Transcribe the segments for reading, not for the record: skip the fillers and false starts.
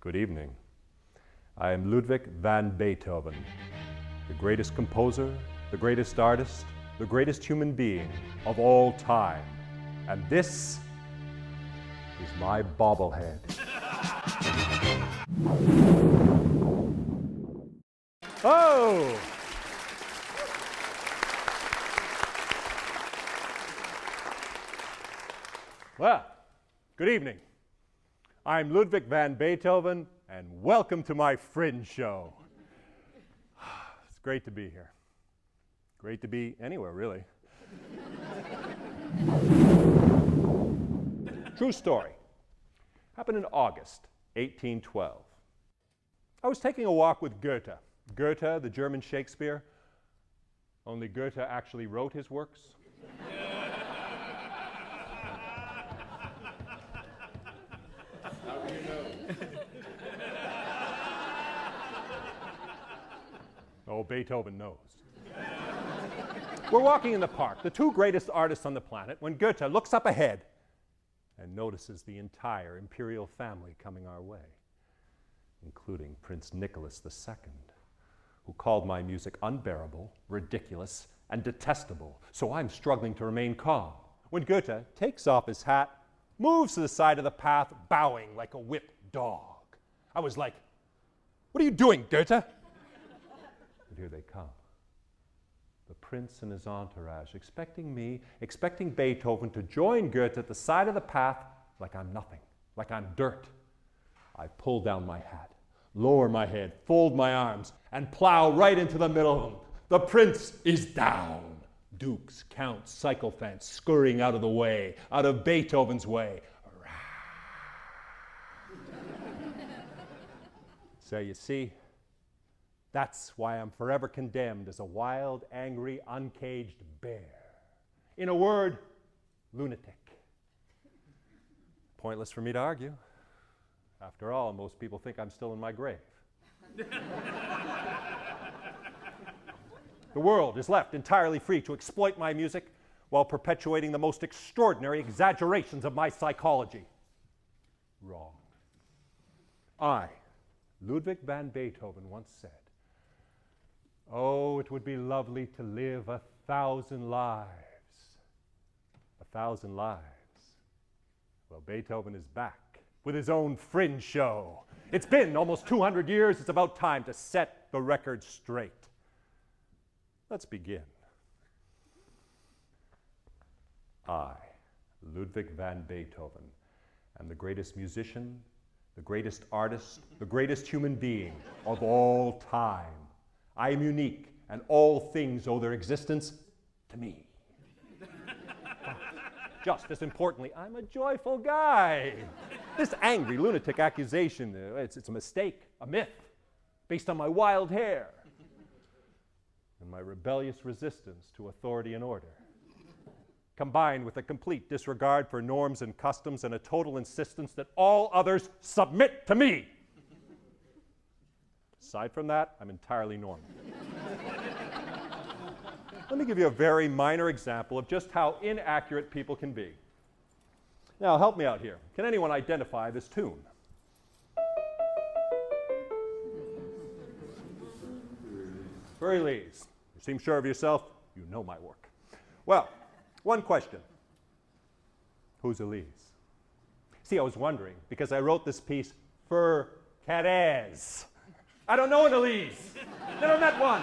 Good evening. I am Lunatic Van Beethoven, the greatest composer, the greatest artist, the greatest human being of all time. And this is my bobblehead. Oh! Well, good evening. I'm Lunatic Van Beethoven, and welcome to my Fringe show. It's great to be here. Great to be anywhere, really. True story. Happened in August 1812. I was taking a walk with Goethe. Goethe, the German Shakespeare. Only Goethe actually wrote his works. How do you know? Oh, Beethoven knows. We're walking in the park, the two greatest artists on the planet, when Goethe looks up ahead and notices the entire imperial family coming our way, including Prince Nicholas II, who called my music unbearable, ridiculous, and detestable, so I'm struggling to remain calm. When Goethe takes off his hat, moves to the side of the path, bowing like a whipped dog. I was like, "What are you doing, Goethe?" But here they come. The prince and his entourage, expecting Beethoven to join Goethe at the side of the path like I'm nothing, like I'm dirt. I pull down my hat, lower my head, fold my arms, and plow right into the middle of them. The prince is down. Dukes, counts, sycophants scurrying out of the way, out of Beethoven's way. So you see, that's why I'm forever condemned as a wild, angry, uncaged bear. In a word, lunatic. Pointless for me to argue. After all, most people think I'm still in my grave. The world is left entirely free to exploit my music while perpetuating the most extraordinary exaggerations of my psychology. Wrong. I, Ludwig van Beethoven, once said, "Oh, it would be lovely to live 1,000 lives. 1,000 lives." Well, Beethoven is back with his own Fringe show. It's been almost 200 years. It's about time to set the record straight. Let's begin. I, Ludwig van Beethoven, am the greatest musician, the greatest artist, the greatest human being of all time. I am unique, and all things owe their existence to me. Just as importantly, I'm a joyful guy. This angry lunatic accusation, it's a mistake, a myth, based on my wild hair and my rebellious resistance to authority and order, combined with a complete disregard for norms and customs and a total insistence that all others submit to me. Aside from that, I'm entirely normal. Let me give you a very minor example of just how inaccurate people can be. Now, help me out here. Can anyone identify this tune? Very Lees. You seem sure of yourself. You know my work. Well, one question. Who's Elise? See, I was wondering, because I wrote this piece for Thérèse. I don't know an Elise. Never met one.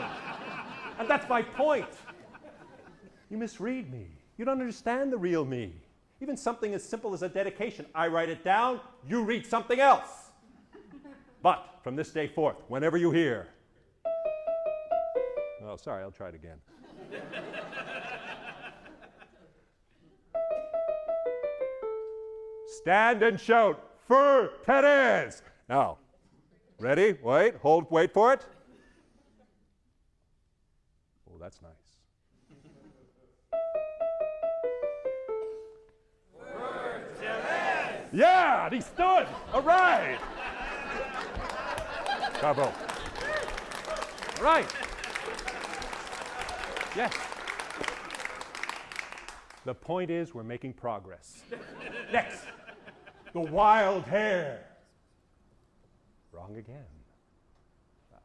And that's my point. You misread me. You don't understand the real me. Even something as simple as a dedication. I write it down, you read something else. But from this day forth, whenever you hear... Oh, sorry, I'll try it again. Stand and shout, "For Thérèse!" Now, ready? Wait, hold, wait for it. Oh, that's nice. For Thérèse! Yeah, he stood. All right. Bravo. All right. Yes. The point is, we're making progress. Next, the wild hair. Wrong again. Well,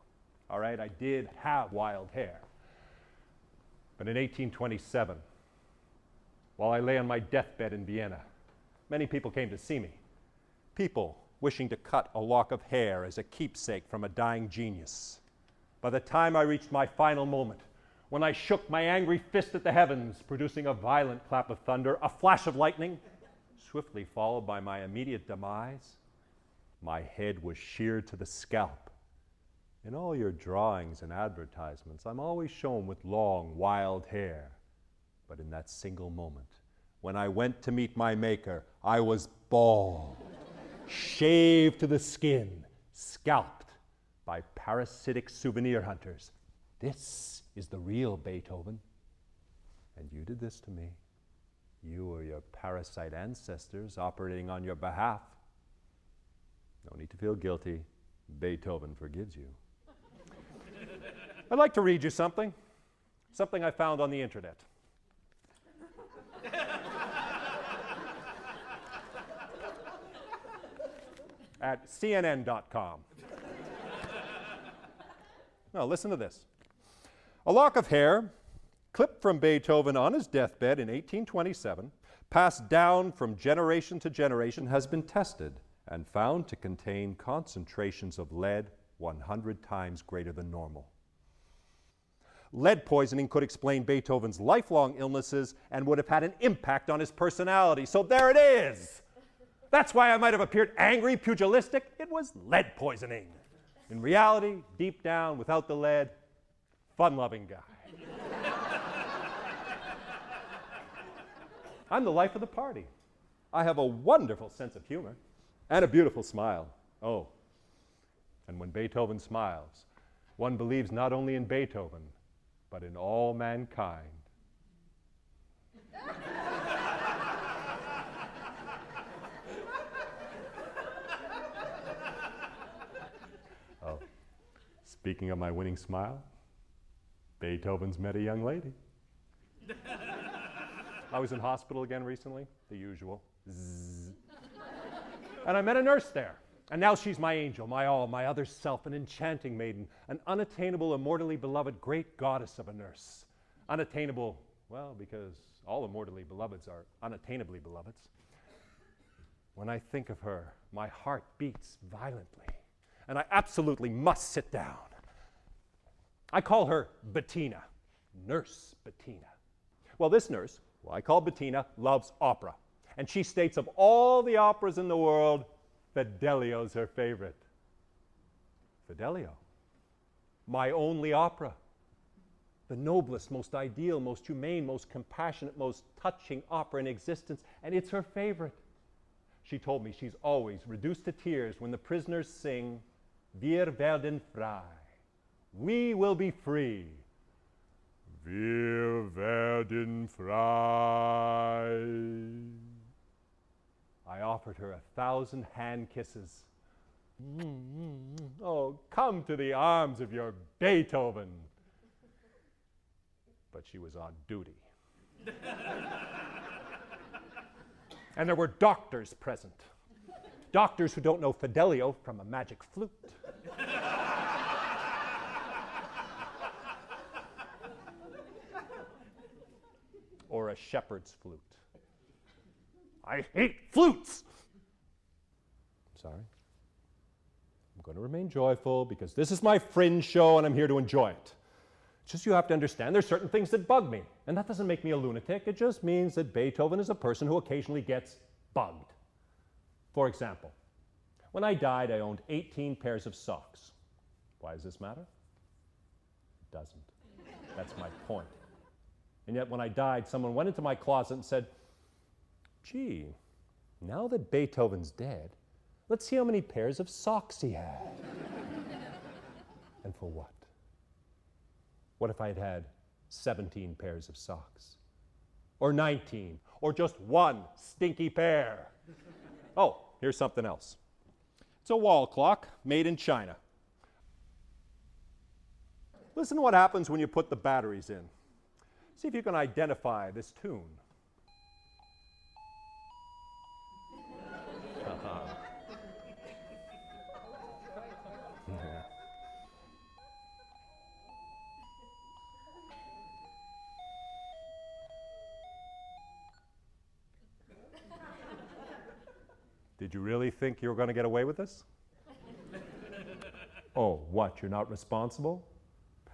all right, I did have wild hair. But in 1827, while I lay on my deathbed in Vienna, many people came to see me. People wishing to cut a lock of hair as a keepsake from a dying genius. By the time I reached my final moment, when I shook my angry fist at the heavens, producing a violent clap of thunder, a flash of lightning, swiftly followed by my immediate demise, my head was sheared to the scalp. In all your drawings and advertisements, I'm always shown with long, wild hair. But in that single moment, when I went to meet my maker, I was bald, shaved to the skin, scalped by parasitic souvenir hunters. This is the real Beethoven. And you did this to me. You or your parasite ancestors operating on your behalf. No need to feel guilty. Beethoven forgives you. I'd like to read you something I found on the internet. At CNN.com. Now, listen to this. A lock of hair, clipped from Beethoven on his deathbed in 1827, passed down from generation to generation, has been tested and found to contain concentrations of lead 100 times greater than normal. Lead poisoning could explain Beethoven's lifelong illnesses and would have had an impact on his personality. So there it is. That's why I might have appeared angry, pugilistic. It was lead poisoning. In reality, deep down, without the lead, fun-loving guy. I'm the life of the party. I have a wonderful sense of humor and a beautiful smile. Oh, and when Beethoven smiles, one believes not only in Beethoven, but in all mankind. Oh, speaking of my winning smile, Beethoven's met a young lady. I was in hospital again recently, the usual. Zzz. And I met a nurse there. And now she's my angel, my all, my other self, an enchanting maiden, an unattainable, immortally beloved great goddess of a nurse. Unattainable, well, because all immortally beloveds are unattainably beloveds. When I think of her, my heart beats violently, and I absolutely must sit down. I call her Bettina, Nurse Bettina. Well, this nurse, who I call Bettina, loves opera. And she states of all the operas in the world, Fidelio's her favorite. Fidelio, my only opera. The noblest, most ideal, most humane, most compassionate, most touching opera in existence, and it's her favorite. She told me she's always reduced to tears when the prisoners sing, Wir werden frei. We will be free. Wir werden frei. I offered her 1,000 hand kisses. Oh, come to the arms of your Beethoven. But she was on duty. And there were doctors present. Doctors who don't know Fidelio from a magic flute. Or a shepherd's flute. I hate flutes! Sorry. I'm going to remain joyful because this is my Fringe show and I'm here to enjoy it. It's just you have to understand there's certain things that bug me. And that doesn't make me a lunatic. It just means that Beethoven is a person who occasionally gets bugged. For example, when I died, I owned 18 pairs of socks. Why does this matter? It doesn't. That's my point. And yet when I died, someone went into my closet and said, gee, now that Beethoven's dead, let's see how many pairs of socks he had. And for what? What if I had had 17 pairs of socks? Or 19? Or just one stinky pair? Oh, here's something else. It's a wall clock made in China. Listen to what happens when you put the batteries in. See if you can identify this tune. Did you really think you were going to get away with this? Oh, what, you're not responsible?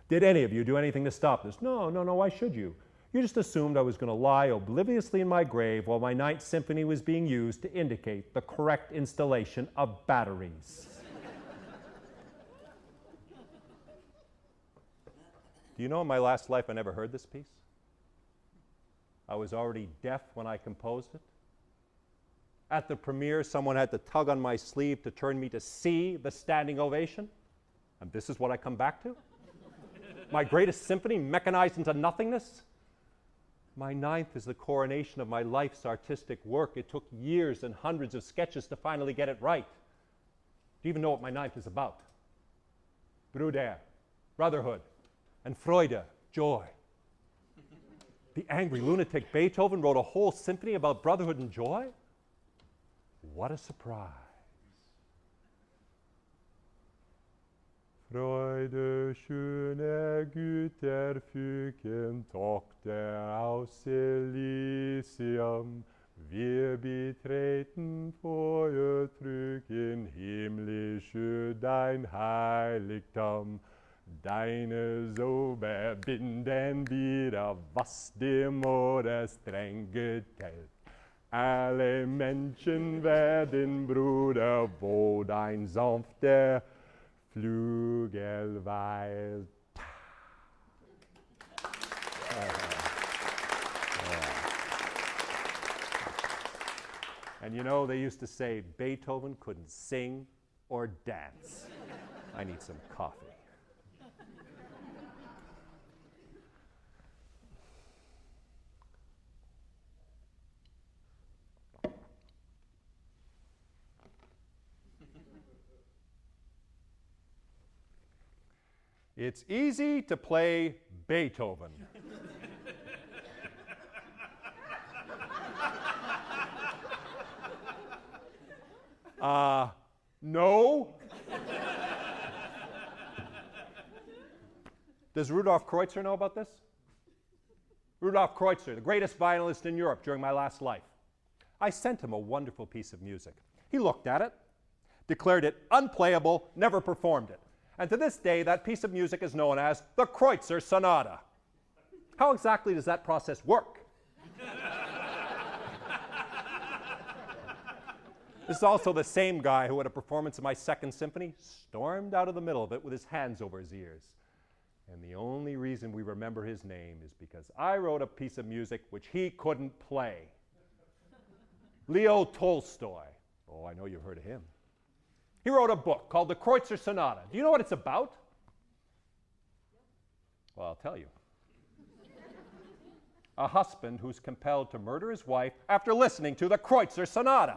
Did any of you do anything to stop this? No, why should you? You just assumed I was going to lie obliviously in my grave while my Ninth Symphony was being used to indicate the correct installation of batteries. Do you know in my last life I never heard this piece? I was already deaf when I composed it. At the premiere, someone had to tug on my sleeve to turn me to see the standing ovation. And this is what I come back to? My greatest symphony mechanized into nothingness? My ninth is the coronation of my life's artistic work. It took years and hundreds of sketches to finally get it right. Do you even know what my ninth is about? Bruder, brotherhood, and Freude, joy. The angry lunatic Beethoven wrote a whole symphony about brotherhood and joy? What a surprise. Freude, schöne Güter fügen, Tochter aus Elysium. Wir betreten Feuer trüg in himmlische dein Heiligtum. Deine Sober binden wieder, was dem Mode streng geteilt. Alle Menschen werden Bruder, wo dein sanfter Flügel weilt. And you know, they used to say Beethoven couldn't sing or dance. I need some coffee. It's easy to play Beethoven. No. Does Rudolf Kreutzer know about this? Rudolf Kreutzer, the greatest violinist in Europe during my last life. I sent him a wonderful piece of music. He looked at it, declared it unplayable, never performed it. And to this day, that piece of music is known as the Kreutzer Sonata. How exactly does that process work? This is also the same guy who, at a performance of my Second Symphony, stormed out of the middle of it with his hands over his ears. And the only reason we remember his name is because I wrote a piece of music which he couldn't play. Leo Tolstoy. Oh, I know you've heard of him. He wrote a book called The Kreutzer Sonata. Do you know what it's about? Well, I'll tell you. A husband who's compelled to murder his wife after listening to the Kreutzer Sonata.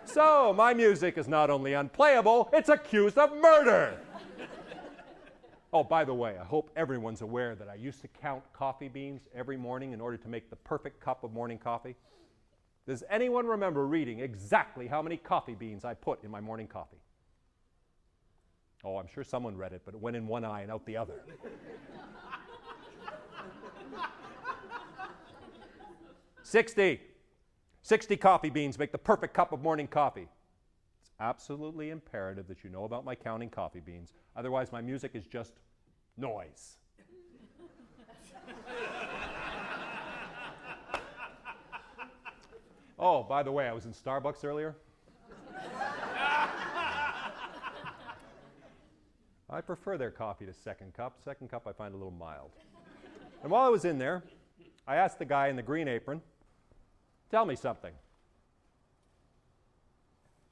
So, my music is not only unplayable, it's accused of murder. Oh, by the way, I hope everyone's aware that I used to count coffee beans every morning in order to make the perfect cup of morning coffee. Does anyone remember reading exactly how many coffee beans I put in my morning coffee? Oh, I'm sure someone read it, but it went in one eye and out the other. 60 coffee beans make the perfect cup of morning coffee. It's absolutely imperative that you know about my counting coffee beans. Otherwise, my music is just noise. Oh, by the way, I was in Starbucks earlier. I prefer their coffee to Second Cup. Second Cup I find a little mild. And while I was in there, I asked the guy in the green apron, tell me something.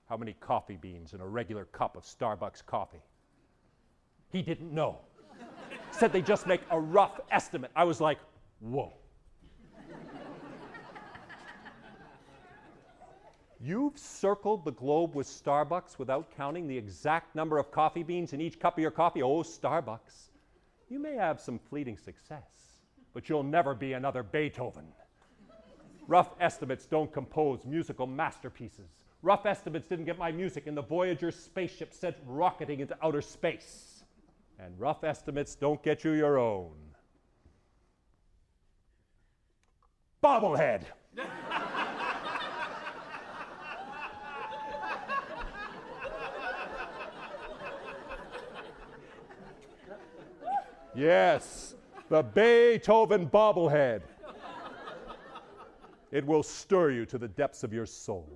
How many coffee beans in a regular cup of Starbucks coffee? He didn't know. Said they just make a rough estimate. I was like, whoa. You've circled the globe with Starbucks without counting the exact number of coffee beans in each cup of your coffee? Oh, Starbucks. You may have some fleeting success, but you'll never be another Beethoven. Rough estimates don't compose musical masterpieces. Rough estimates didn't get my music in the Voyager spaceship sent rocketing into outer space. And rough estimates don't get you your own. Bobblehead. Yes, the Beethoven bobblehead. It will stir you to the depths of your soul.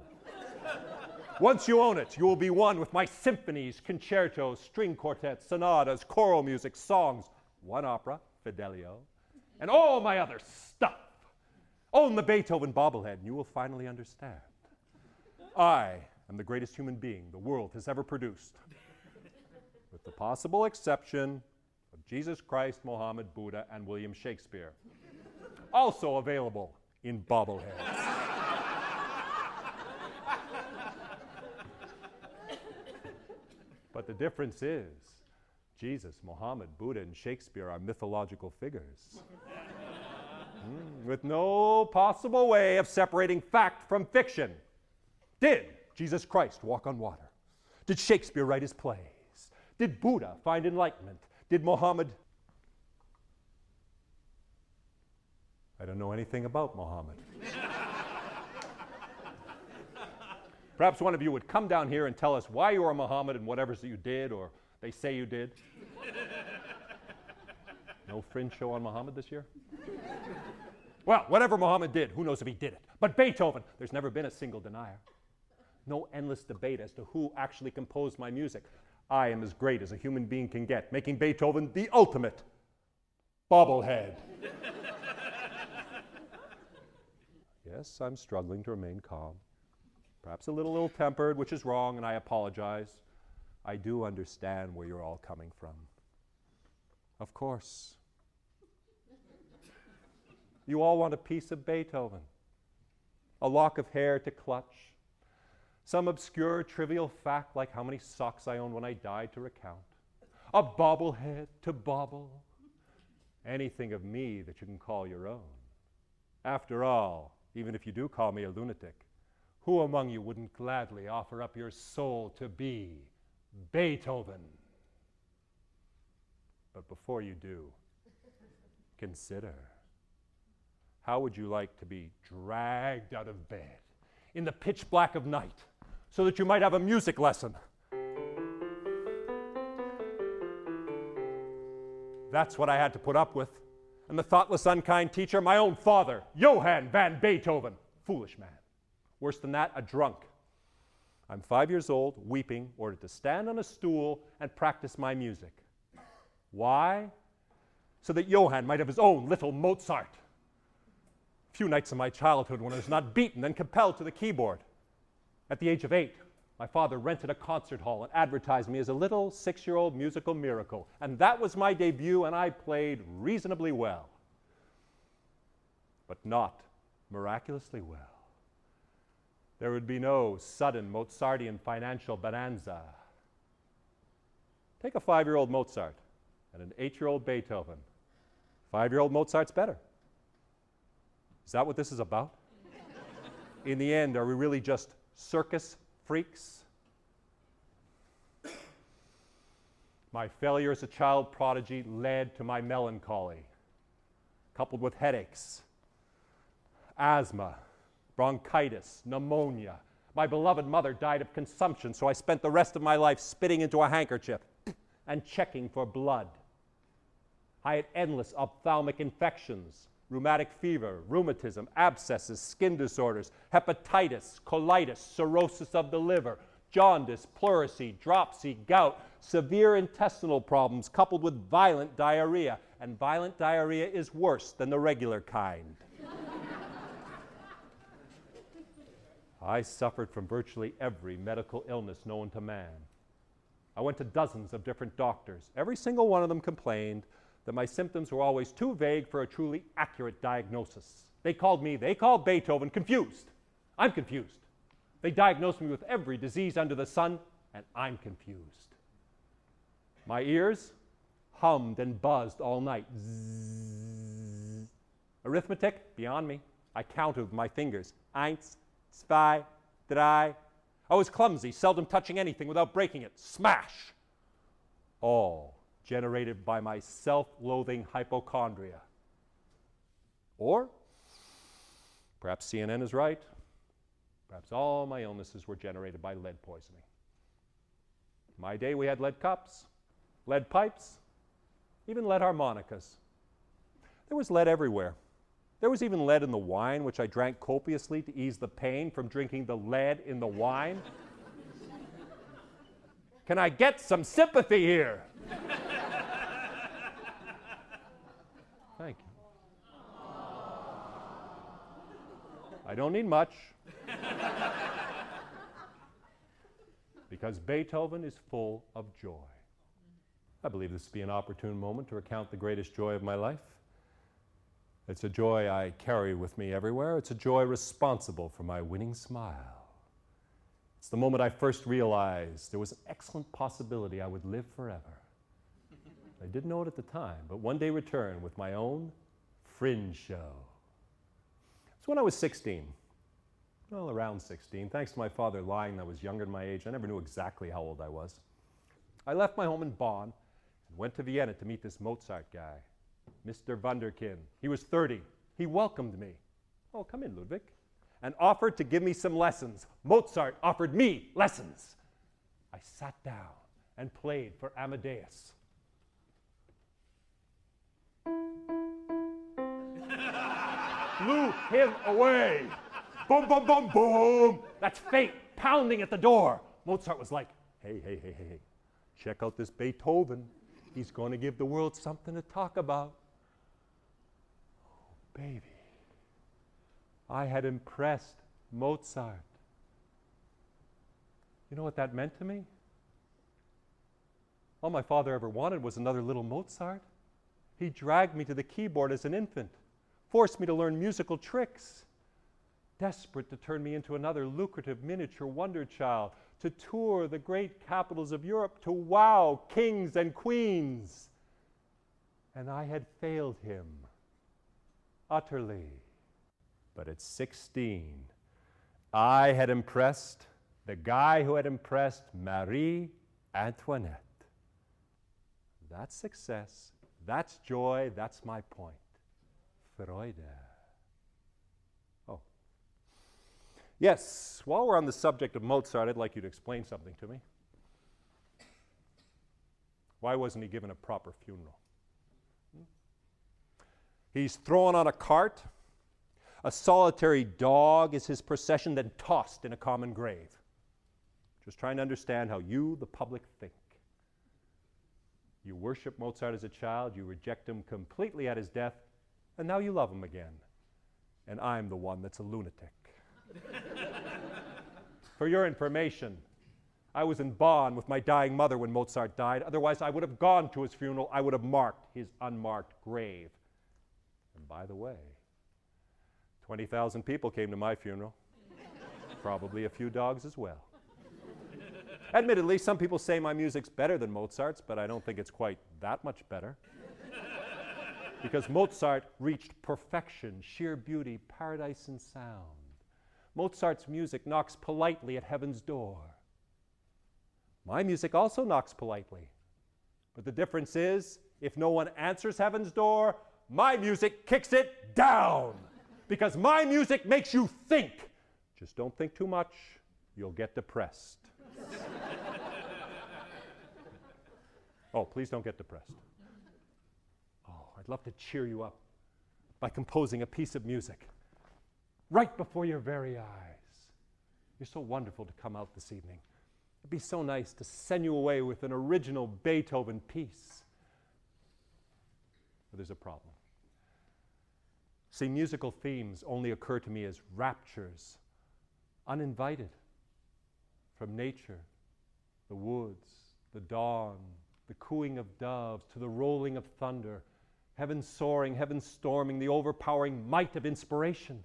Once you own it, you will be one with my symphonies, concertos, string quartets, sonatas, choral music, songs, one opera, Fidelio, and all my other stuff. Own the Beethoven bobblehead, and you will finally understand. I am the greatest human being the world has ever produced, with the possible exception of Jesus Christ, Mohammed, Buddha, and William Shakespeare. Also available in bobbleheads. But the difference is, Jesus, Mohammed, Buddha, and Shakespeare are mythological figures. With no possible way of separating fact from fiction. Did Jesus Christ walk on water? Did Shakespeare write his plays? Did Buddha find enlightenment? Did Mohammed? I don't know anything about Mohammed. Perhaps one of you would come down here and tell us why you are Mohammed and whatever you did or they say you did. No Fringe show on Mohammed this year? Well, whatever Mohammed did, who knows if he did it. But Beethoven, there's never been a single denier. No endless debate as to who actually composed my music. I am as great as a human being can get, making Beethoven the ultimate bobblehead. Yes, I'm struggling to remain calm. Perhaps a little ill-tempered, which is wrong, and I apologize. I do understand where you're all coming from. Of course. You all want a piece of Beethoven, a lock of hair to clutch, some obscure, trivial fact like how many socks I owned when I died to recount, a bobblehead to bobble, anything of me that you can call your own. After all, even if you do call me a lunatic, who among you wouldn't gladly offer up your soul to be Beethoven? But before you do, consider, how would you like to be dragged out of bed in the pitch black of night so that you might have a music lesson? That's what I had to put up with. And the thoughtless, unkind teacher, my own father, Johann van Beethoven. Foolish man. Worse than that, a drunk. I'm 5 years old, weeping, ordered to stand on a stool and practice my music. Why? So that Johann might have his own little Mozart. A few nights of my childhood when I was not beaten and compelled to the keyboard. At the age of 8, my father rented a concert hall and advertised me as a little 6-year-old musical miracle. And that was my debut, and I played reasonably well. But not miraculously well. There would be no sudden Mozartian financial bonanza. Take a 5-year-old Mozart and an 8-year-old Beethoven. 5-year-old Mozart's better. Is that what this is about? In the end, are we really just circus freaks? My failure as a child prodigy led to my melancholy, coupled with headaches, asthma, bronchitis, pneumonia. My beloved mother died of consumption, so I spent the rest of my life spitting into a handkerchief and checking for blood. I had endless ophthalmic infections, rheumatic fever, rheumatism, abscesses, skin disorders, hepatitis, colitis, cirrhosis of the liver, jaundice, pleurisy, dropsy, gout, severe intestinal problems coupled with violent diarrhea. And violent diarrhea is worse than the regular kind. I suffered from virtually every medical illness known to man. I went to dozens of different doctors. Every single one of them complained that my symptoms were always too vague for a truly accurate diagnosis. They called Beethoven confused. I'm confused. They diagnosed me with every disease under the sun, and I'm confused. My ears hummed and buzzed all night. Zzz. Arithmetic, beyond me. I counted with my fingers. Eins, zwei, drei. I was clumsy, seldom touching anything without breaking it. Smash! All generated by my self-loathing hypochondria. Or, perhaps CNN is right. Perhaps all my illnesses were generated by lead poisoning. In my day, we had lead cups, lead pipes. even lead harmonicas. There was lead everywhere. There was even lead in the wine, which I drank copiously to ease the pain from drinking the lead in the wine. Can I get some sympathy here? Thank you. I don't need much. Because Beethoven is full of joy. I believe this to be an opportune moment to recount the greatest joy of my life. It's a joy I carry with me everywhere. It's a joy responsible for my winning smile. It's the moment I first realized there was an excellent possibility I would live forever. I didn't know it at the time, but one day returned with my own Fringe show. It's when I was 16. Well, around 16. Thanks to my father lying that I was younger than my age, I never knew exactly how old I was. I left my home in Bonn and went to Vienna to meet this Mozart guy, Mr. Wunderkind. He was 30. He welcomed me. Oh, come in, Ludwig. And offered to give me some lessons. Mozart offered me lessons. I sat down and played for Amadeus. Blew him away. Boom, boom, boom, boom. That's fate pounding at the door. Mozart was like, hey, hey, hey, hey, hey. Check out this Beethoven. He's going to give the world something to talk about. Oh, baby. I had impressed Mozart. You know what that meant to me? All my father ever wanted was another little Mozart. He dragged me to the keyboard as an infant, forced me to learn musical tricks, desperate to turn me into another lucrative miniature wonder child, to tour the great capitals of Europe, to wow kings and queens. And I had failed him utterly. But at 16, I had impressed the guy who had impressed Marie Antoinette. That's success. That's joy. That's my point. Freude. Oh. Yes, while we're on the subject of Mozart, I'd like you to explain something to me. Why wasn't he given a proper funeral? He's thrown on a cart. A solitary dog is his procession, then tossed in a common grave. Just trying to understand how you, the public, think. You worship Mozart as a child, you reject him completely at his death, and now you love him again. And I'm the one that's a lunatic. For your information, I was in Bonn with my dying mother when Mozart died. Otherwise, I would have gone to his funeral. I would have marked his unmarked grave. And by the way, 20,000 people came to my funeral. Probably a few dogs as well. Admittedly, some people say my music's better than Mozart's, but I don't think it's quite that much better. Because Mozart reached perfection, sheer beauty, paradise in sound. Mozart's music knocks politely at heaven's door. My music also knocks politely. But the difference is, if no one answers heaven's door, my music kicks it down. Because my music makes you think. Just don't think too much. You'll get depressed. Oh, please don't get depressed. Oh, I'd love to cheer you up by composing a piece of music right before your very eyes. You're so wonderful to come out this evening. It'd be so nice to send you away with an original Beethoven piece. But there's a problem. See, musical themes only occur to me as raptures, uninvited, from nature, the woods, the dawn, the cooing of doves, to the rolling of thunder, heaven soaring, heaven storming, the overpowering might of inspiration.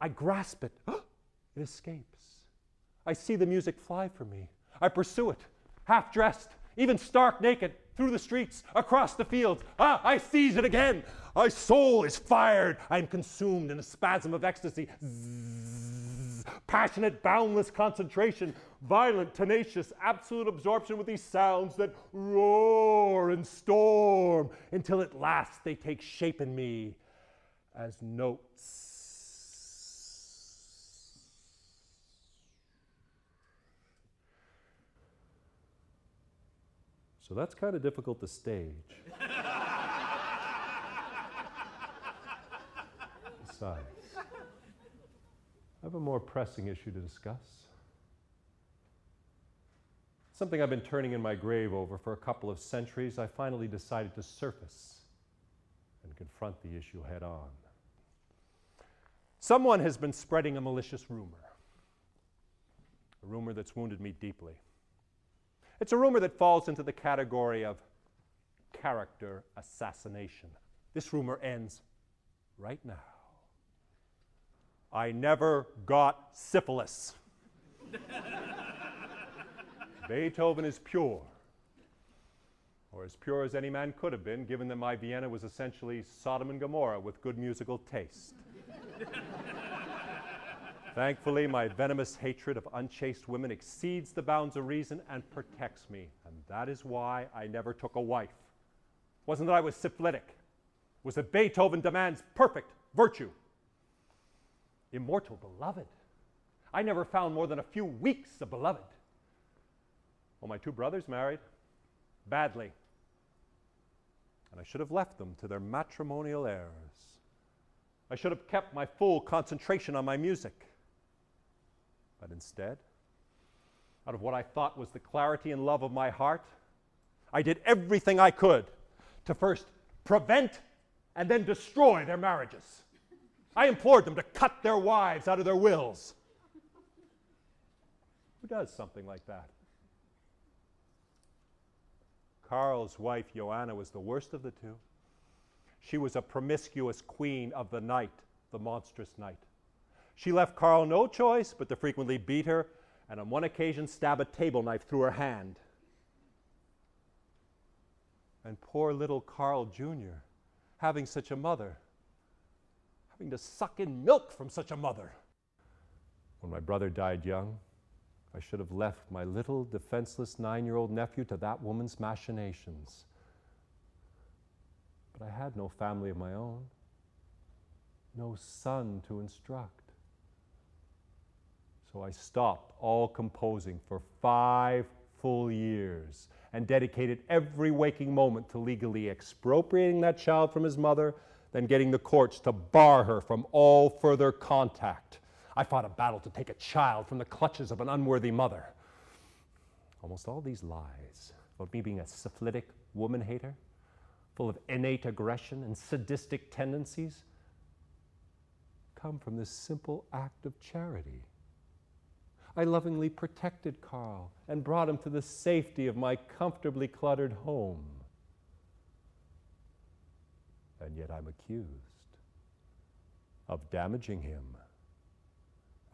I grasp it. It escapes. I see the music fly from me. I pursue it, half-dressed, even stark naked, through the streets, across the fields. I seize it again. My soul is fired. I am consumed in a spasm of ecstasy. Zzz, passionate, boundless concentration, violent, tenacious, absolute absorption with these sounds that roar and storm until at last they take shape in me as notes. So that's kind of difficult to stage. Besides, I have a more pressing issue to discuss. Something I've been turning in my grave over for a couple of centuries. I finally decided to surface and confront the issue head on. Someone has been spreading a malicious rumor. A rumor that's wounded me deeply. It's a rumor that falls into the category of character assassination. This rumor ends right now. I never got syphilis. Beethoven is pure, or as pure as any man could have been, given that my Vienna was essentially Sodom and Gomorrah with good musical taste. Thankfully, my venomous hatred of unchaste women exceeds the bounds of reason and protects me, and that is why I never took a wife. It wasn't that I was syphilitic. It was that Beethoven demands perfect virtue. Immortal beloved. I never found more than a few weeks of beloved. Well, my two brothers married badly, and I should have left them to their matrimonial errors. I should have kept my full concentration on my music. But instead, out of what I thought was the clarity and love of my heart, I did everything I could to first prevent and then destroy their marriages. I implored them to cut their wives out of their wills. Who does something like that? Karl's wife, Joanna, was the worst of the two. She was a promiscuous queen of the night, the monstrous night. She left Karl no choice but to frequently beat her and on one occasion stab a table knife through her hand. And poor little Karl Jr., having such a mother, having to suck in milk from such a mother. When my brother died young, I should have left my little defenseless 9-year-old nephew to that woman's machinations. But I had no family of my own, no son to instruct. So I stopped all composing for 5 full years and dedicated every waking moment to legally expropriating that child from his mother, then getting the courts to bar her from all further contact. I fought a battle to take a child from the clutches of an unworthy mother. Almost all these lies about me being a syphilitic woman-hater, full of innate aggression and sadistic tendencies, come from this simple act of charity. I lovingly protected Karl and brought him to the safety of my comfortably cluttered home. And yet I'm accused of damaging him,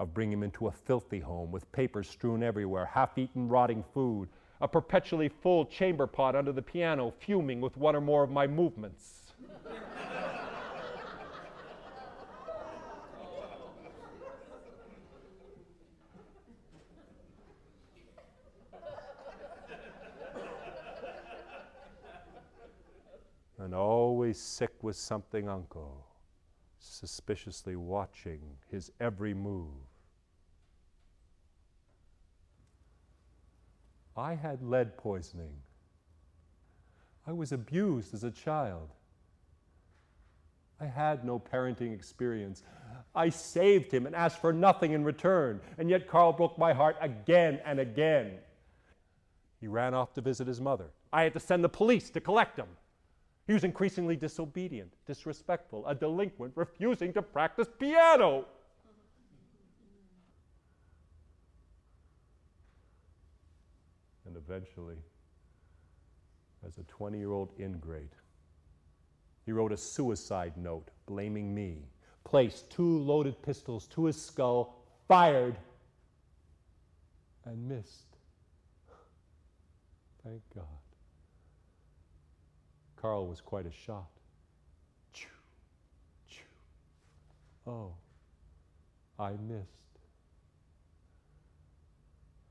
of bringing him into a filthy home with papers strewn everywhere, half-eaten rotting food, a perpetually full chamber pot under the piano fuming with one or more of my movements. And always sick with something uncle, suspiciously watching his every move. I had lead poisoning. I was abused as a child. I had no parenting experience. I saved him and asked for nothing in return, and yet Karl broke my heart again and again. He ran off to visit his mother. I had to send the police to collect him. He was increasingly disobedient, disrespectful, a delinquent, refusing to practice piano. And eventually, as a 20-year-old ingrate, he wrote a suicide note blaming me, placed 2 loaded pistols to his skull, fired, and missed. Thank God. Karl was quite a shot. Choo, choo. Oh, I missed.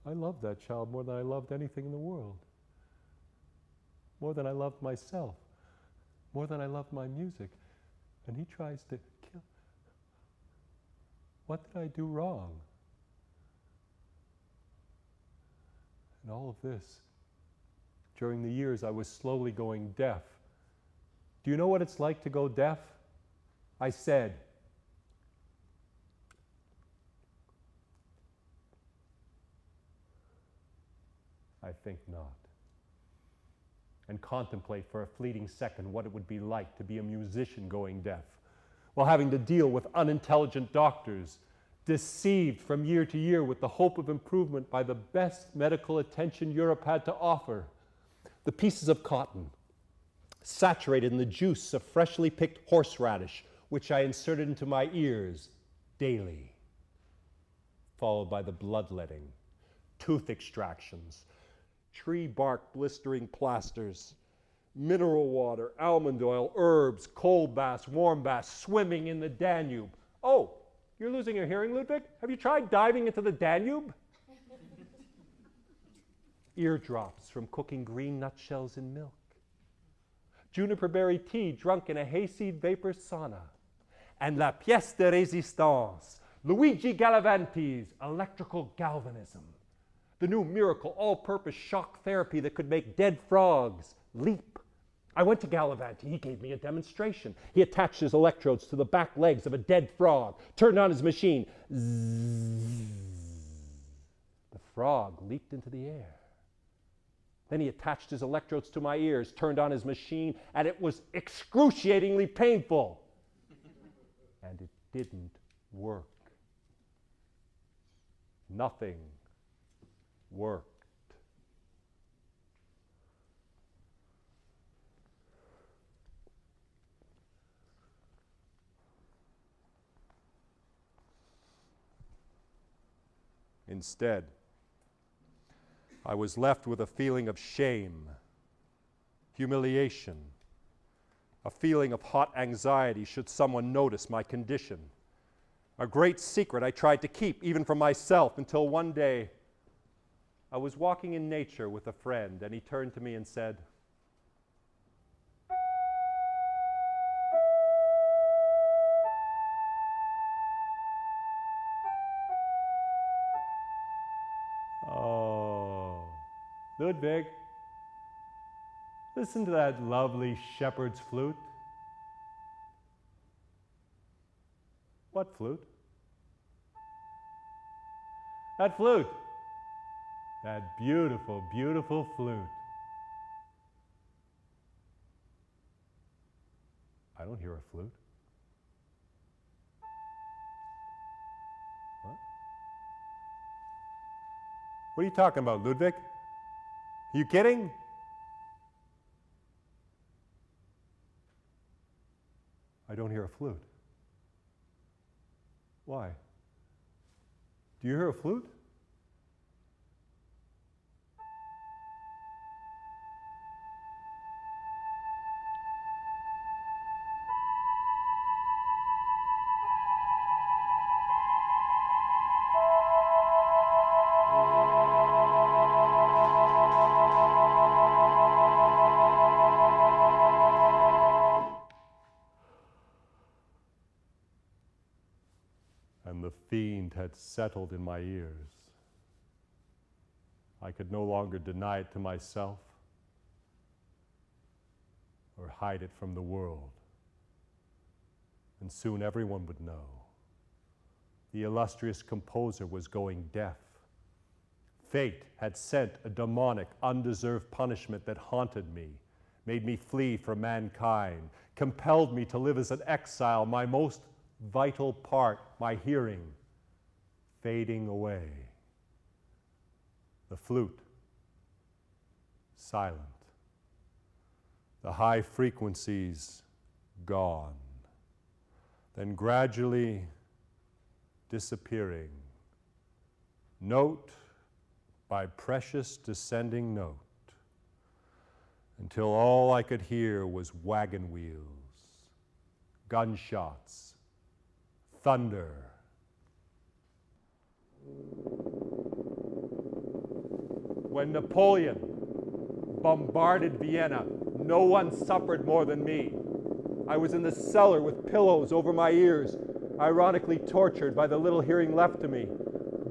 I loved that child more than I loved anything in the world. More than I loved myself. More than I loved my music. And he tries to kill. What did I do wrong? And all of this, during the years I was slowly going deaf. Do you know what it's like to go deaf? I said, I think not. And contemplate for a fleeting second what it would be like to be a musician going deaf, while having to deal with unintelligent doctors, deceived from year to year with the hope of improvement by the best medical attention Europe had to offer. The pieces of cotton, saturated in the juice of freshly picked horseradish, which I inserted into my ears daily, followed by the bloodletting, tooth extractions, tree bark blistering plasters, mineral water, almond oil, herbs, cold baths, warm baths, swimming in the Danube. Oh, you're losing your hearing, Ludwig? Have you tried diving into the Danube? Eardrops from cooking green nutshells in milk. Juniper berry tea drunk in a hayseed vapor sauna. And la pièce de résistance, Luigi Galavanti's electrical galvanism. The new miracle all-purpose shock therapy that could make dead frogs leap. I went to Galavanti. He gave me a demonstration. He attached his electrodes to the back legs of a dead frog, turned on his machine. Zzz. The frog leaped into the air. Then he attached his electrodes to my ears, turned on his machine, and it was excruciatingly painful. And it didn't work. Nothing worked. Instead, I was left with a feeling of shame, humiliation, a feeling of hot anxiety should someone notice my condition. A great secret I tried to keep, even from myself, until one day I was walking in nature with a friend, and he turned to me and said, "Oh, Ludwig, listen to that lovely shepherd's flute." "What flute?" "That flute. That beautiful, beautiful flute." "I don't hear a flute." "What? What are you talking about, Ludwig? Are you kidding?" "I don't hear a flute." "Why? Do you hear a flute?" And the fiend had settled in my ears. I could no longer deny it to myself or hide it from the world. And soon everyone would know. The illustrious composer was going deaf. Fate had sent a demonic, undeserved punishment that haunted me, made me flee from mankind, compelled me to live as an exile, my most vital part, my hearing, fading away. The flute, silent. The high frequencies, gone. Then gradually disappearing, note by precious descending note, until all I could hear was wagon wheels, gunshots, thunder. When Napoleon bombarded Vienna, no one suffered more than me. I was in the cellar with pillows over my ears, ironically tortured by the little hearing left to me.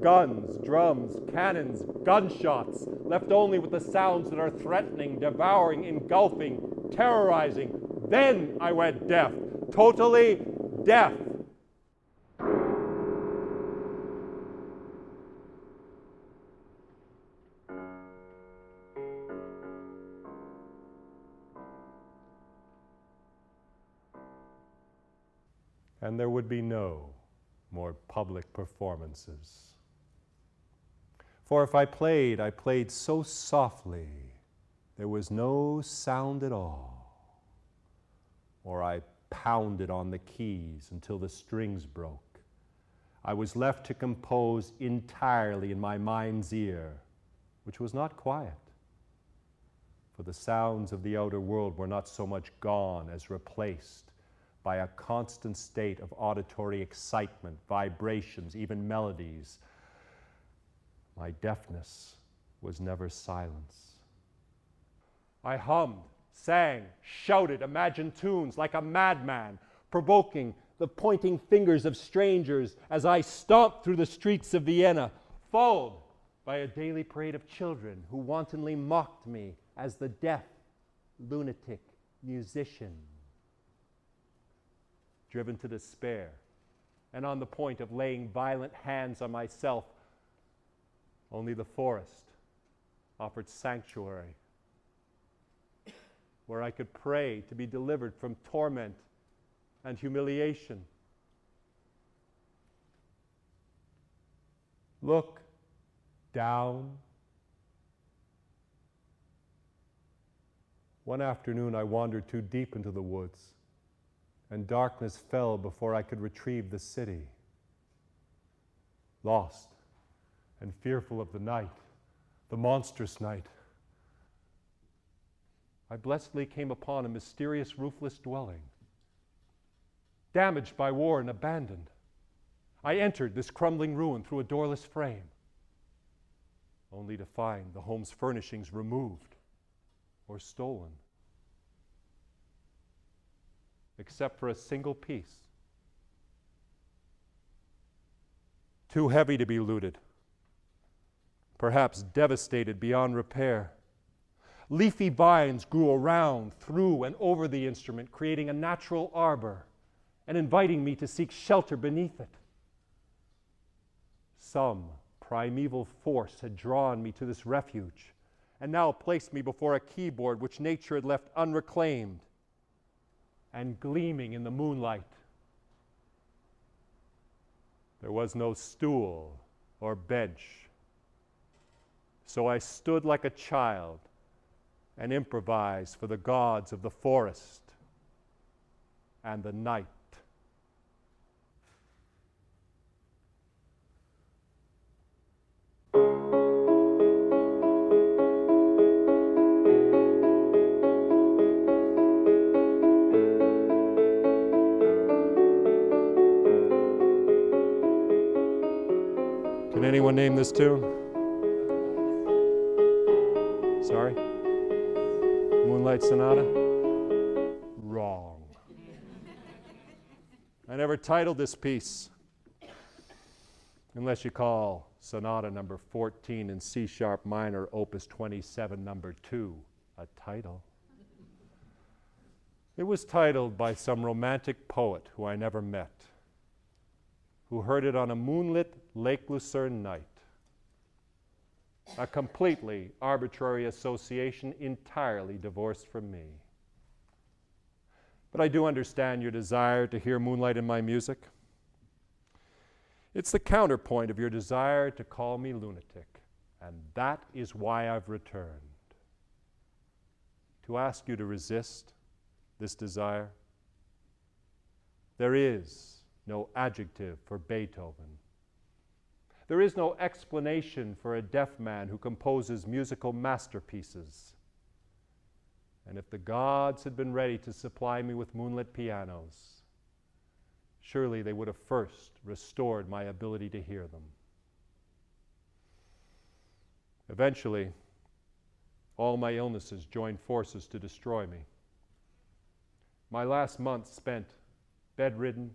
Guns, drums, cannons, gunshots, left only with the sounds that are threatening, devouring, engulfing, terrorizing. Then I went deaf, totally deaf. and there would be no more public performances. For if I played so softly, there was no sound at all, or I pounded on the keys until the strings broke. I was left to compose entirely in my mind's ear, which was not quiet, for the sounds of the outer world were not so much gone as replaced by a constant state of auditory excitement, vibrations, even melodies. My deafness was never silence. I hummed, sang, shouted, imagined tunes like a madman, provoking the pointing fingers of strangers as I stomped through the streets of Vienna, followed by a daily parade of children who wantonly mocked me as the deaf, lunatic musician. Driven to despair and on the point of laying violent hands on myself, only the forest offered sanctuary, where I could pray to be delivered from torment and humiliation. Look down. One afternoon I wandered too deep into the woods, and darkness fell before I could retrieve the city. Lost and fearful of the night, the monstrous night, I blessedly came upon a mysterious roofless dwelling, damaged by war and abandoned. I entered this crumbling ruin through a doorless frame, only to find the home's furnishings removed or stolen, except for a single piece, too heavy to be looted, perhaps devastated beyond repair. Leafy vines grew around, through, and over the instrument, creating a natural arbor and inviting me to seek shelter beneath it. Some primeval force had drawn me to this refuge and now placed me before a keyboard which nature had left unreclaimed and gleaming in the moonlight. There was no stool or bench, so I stood like a child and improvised for the gods of the forest and the night. Can anyone name this tune? Sorry? Moonlight Sonata? Wrong. I never titled this piece, unless you call Sonata number 14 in C sharp minor, opus 27, number 2, a title. It was titled by some romantic poet who I never met, who heard it on a moonlit Lake Lucerne night. A completely arbitrary association entirely divorced from me. But I do understand your desire to hear moonlight in my music. It's the counterpoint of your desire to call me lunatic, and that is why I've returned. To ask you to resist this desire. There is no adjective for Beethoven. There is no explanation for a deaf man who composes musical masterpieces. And if the gods had been ready to supply me with moonlit pianos, surely they would have first restored my ability to hear them. Eventually, all my illnesses joined forces to destroy me. My last month spent bedridden